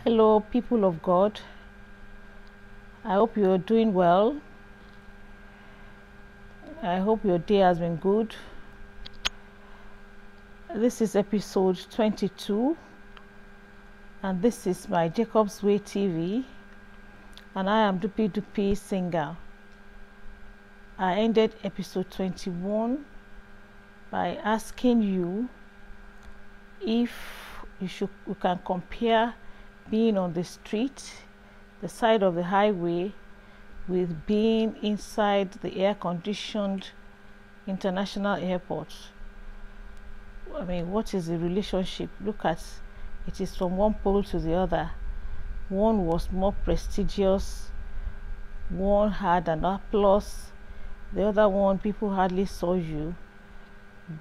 Hello, people of God. I hope you're doing well. I hope your day has been good. This is episode 22, and this is my Jacob's Way TV, and I am Dupi Dupi Singer. I ended episode 21 by asking you if you can compare being on the street, the side of the highway, with being inside the air-conditioned international airport. I mean, what is the relationship? Look at it, is from one pole to the other. One was more prestigious, one had an applause, the other one people hardly saw you,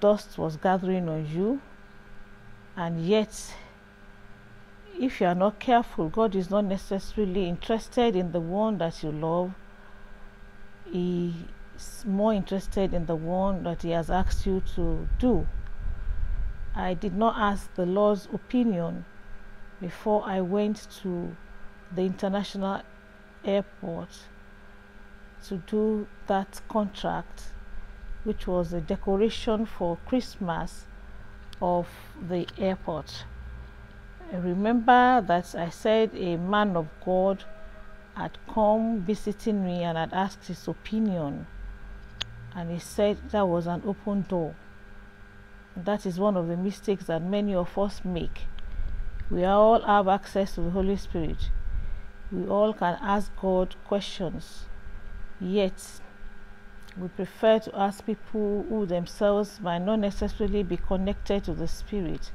dust was gathering on you, and yet if you are not careful, God is not necessarily interested in the one that you love. He is more interested in the one that He has asked you to do. I did not ask the Lord's opinion before I went to the international airport to do that contract, which was the decoration for Christmas of the airport. I remember that I said a man of God had come visiting me and had asked his opinion, and he said that was an open door. That is one of the mistakes that many of us make. We all have access to the Holy Spirit. We all can ask God questions, yet we prefer to ask people who themselves might not necessarily be connected to the Spirit.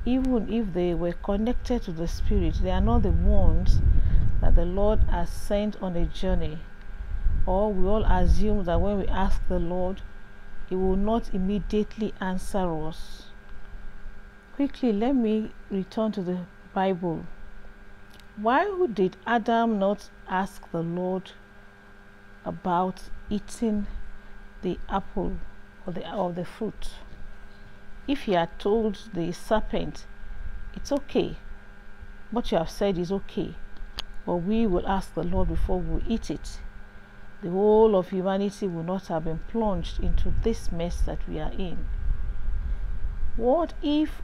Even if they were connected to the Spirit, they are not the ones that the Lord has sent on a journey. Or we all assume that when we ask the Lord, He will not immediately answer us. Quickly, let me return to the Bible. Why did Adam not ask the Lord about eating the apple or the fruit? If he had told the serpent, it's okay, what you have said is okay, but we will ask the Lord before we eat it, the whole of humanity will not have been plunged into this mess that we are in. What if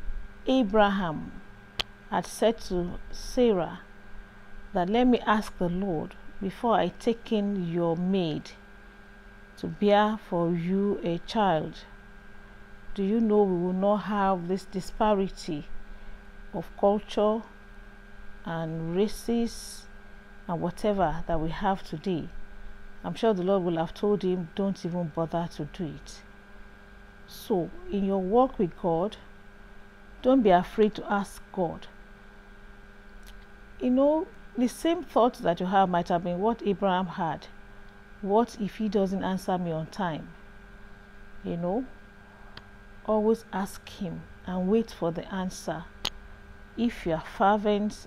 Abraham had said to Sarah that, let me ask the Lord before I take in your maid to bear for you a child? Do you know we will not have this disparity of culture and races and whatever that we have today? I'm sure the Lord will have told him, don't even bother to do it. So in your walk with God, don't be afraid to ask God. You know, the same thought that you have might have been what Abraham had. What if He doesn't answer me on time? You know, always ask Him and wait for the answer. If you are fervent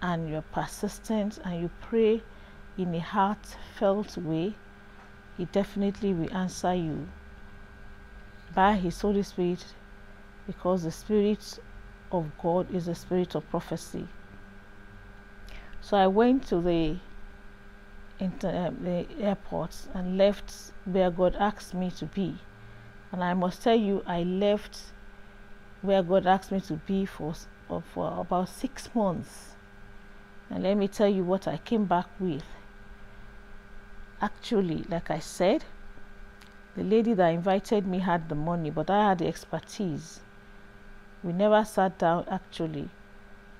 and you're persistent and you pray in a heartfelt way, He definitely will answer you by His Holy Spirit, because the Spirit of God is the Spirit of prophecy. So I went to the airport and left where God asked me to be. And I must tell you, I left where God asked me to be for about 6 months. And let me tell you what I came back with. Actually, like I said, the lady that invited me had the money, but I had the expertise. We never sat down actually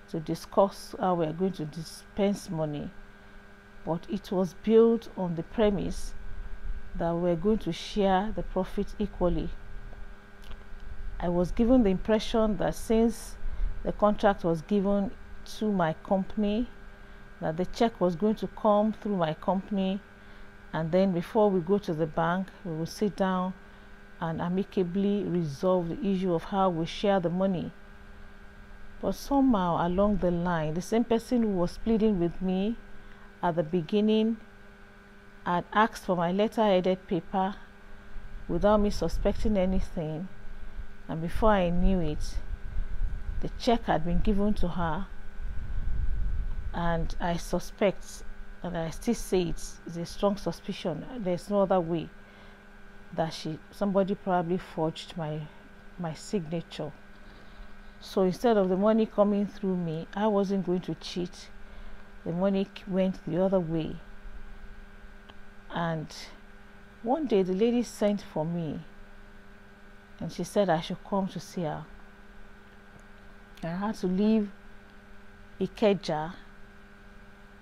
to discuss how we are going to dispense money, but it was built on the premise that we're going to share the profit equally. I was given the impression that since the contract was given to my company, that the check was going to come through my company, and then before we go to the bank, we will sit down and amicably resolve the issue of how we share the money. But somehow along the line, the same person who was pleading with me at the beginning had asked for my letter-headed paper without me suspecting anything, and before I knew it, the check had been given to her And I suspect, and I still say it's a strong suspicion, there's no other way, that somebody probably forged my signature. So instead of the money coming through me, I wasn't going to cheat. The money went the other way. And one day the lady sent for me, and she said I should come to see her. I had to leave Ikeja,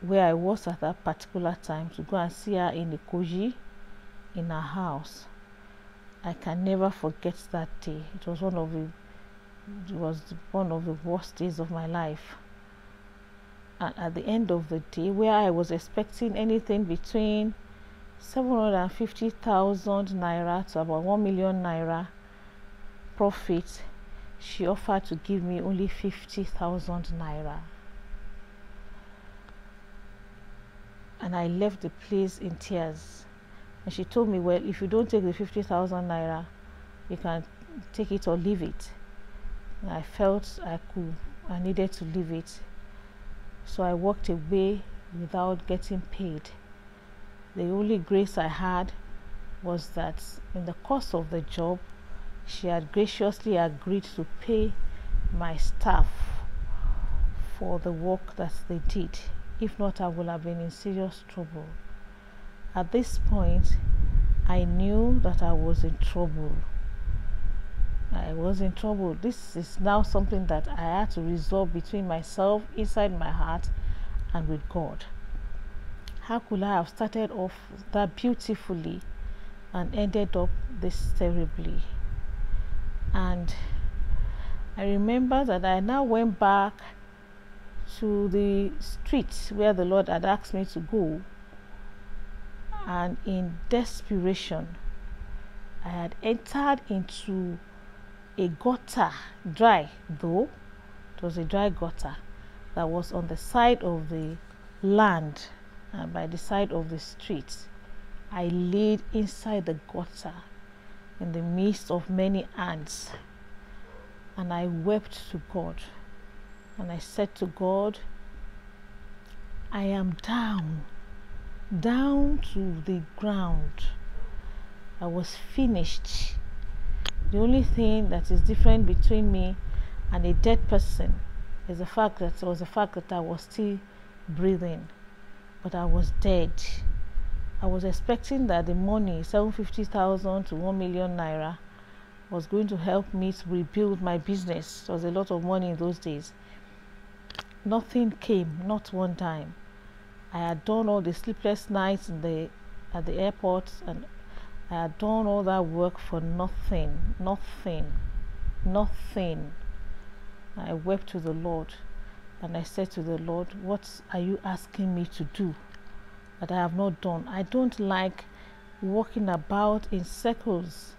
where I was at that particular time, to go and see her in Ikoji, in her house. I can never forget that day. It was one of the worst days of my life. And at the end of the day, where I was expecting anything between 750,000 naira to about 1 million naira profit, she offered to give me only 50,000 naira. And I left the place in tears. And she told me, well, if you don't take the 50,000 naira, you can take it or leave it. And I felt I needed to leave it. So I walked away without getting paid. The only grace I had was that in the course of the job, she had graciously agreed to pay my staff for the work that they did. If not, I would have been in serious trouble. At this point, I knew that I was in trouble. I was in trouble. This is now something that I had to resolve between myself, inside my heart, and with God. How could I have started off that beautifully and ended up this terribly? And I remember that I now went back to the streets where the Lord had asked me to go, and in desperation, I had entered into a gutter, dry though, it was a dry gutter that was on the side of the land and by the side of the street. I laid inside the gutter in the midst of many ants, and I wept to God, and I said to God, I am down to the ground. I was finished. The only thing that is different between me and a dead person is the fact that I was still breathing, but I was dead. I was expecting that the money, 750,000 to 1 million naira, was going to help me to rebuild my business. It was a lot of money in those days. Nothing came, not one time. I had done all the sleepless nights at the airport, and I had done all that work for nothing. I wept to the Lord, and I said to the Lord, what are you asking me to do that I have not done? I don't like walking about in circles.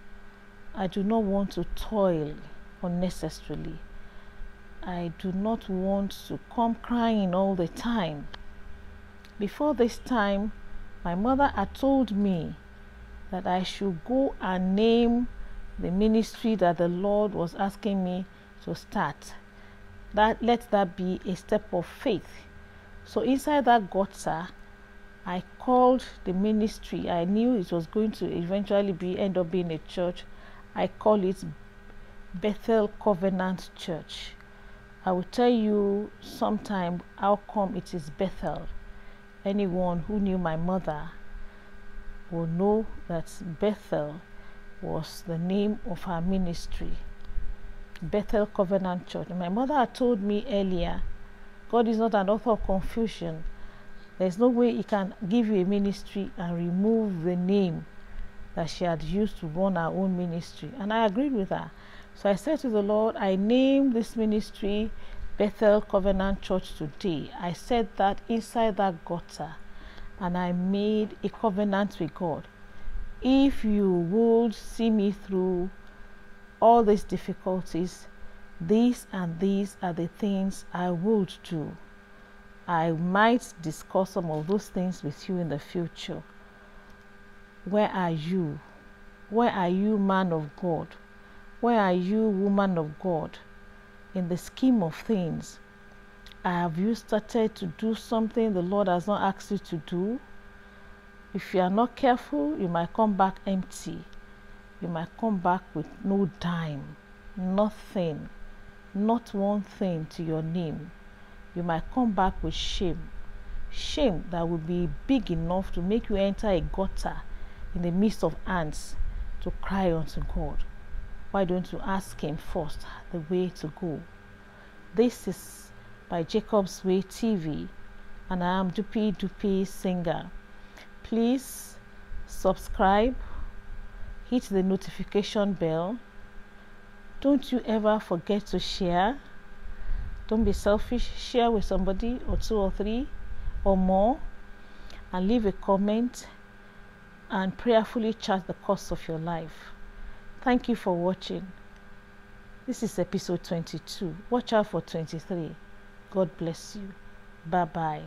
I do not want to toil unnecessarily. I do not want to come crying all the time. Before this time, my mother had told me that I should go and name the ministry that the Lord was asking me to start. Let that be a step of faith. So inside that gutter, I called the ministry. I knew it was going to eventually end up being a church. I call it Bethel Covenant Church. I will tell you sometime how come it is Bethel. Anyone who knew my mother will know that Bethel was the name of her ministry, Bethel Covenant Church. And my mother had told me earlier, God is not an author of confusion. There's no way He can give you a ministry and remove the name that she had used to run her own ministry. And I agreed with her. So I said to the Lord, I name this ministry Bethel Covenant Church today. I said that inside that gutter, and I made a covenant with God. If you would see me through all these difficulties, these and these are the things I would do. I might discuss some of those things with you in the future. Where are you? Where are you, man of God? Where are you, woman of God? In the scheme of things, Have you started to do something the Lord has not asked you to do? If you are not careful, you might come back empty. You might come back with no dime, nothing, not one thing to your name. You might come back with shame. Shame that will be big enough to make you enter a gutter in the midst of ants to cry unto God. Why don't you ask Him first the way to go? This is by Jacob's Way TV, and I am Dupi Singer. Please subscribe, hit the notification bell. Don't you ever forget to share. Don't be selfish. Share with somebody or 2 or 3 or more, and leave a comment and prayerfully chart the course of your life. Thank you for watching. This is episode 22. Watch out for 23. God bless you. Bye-bye.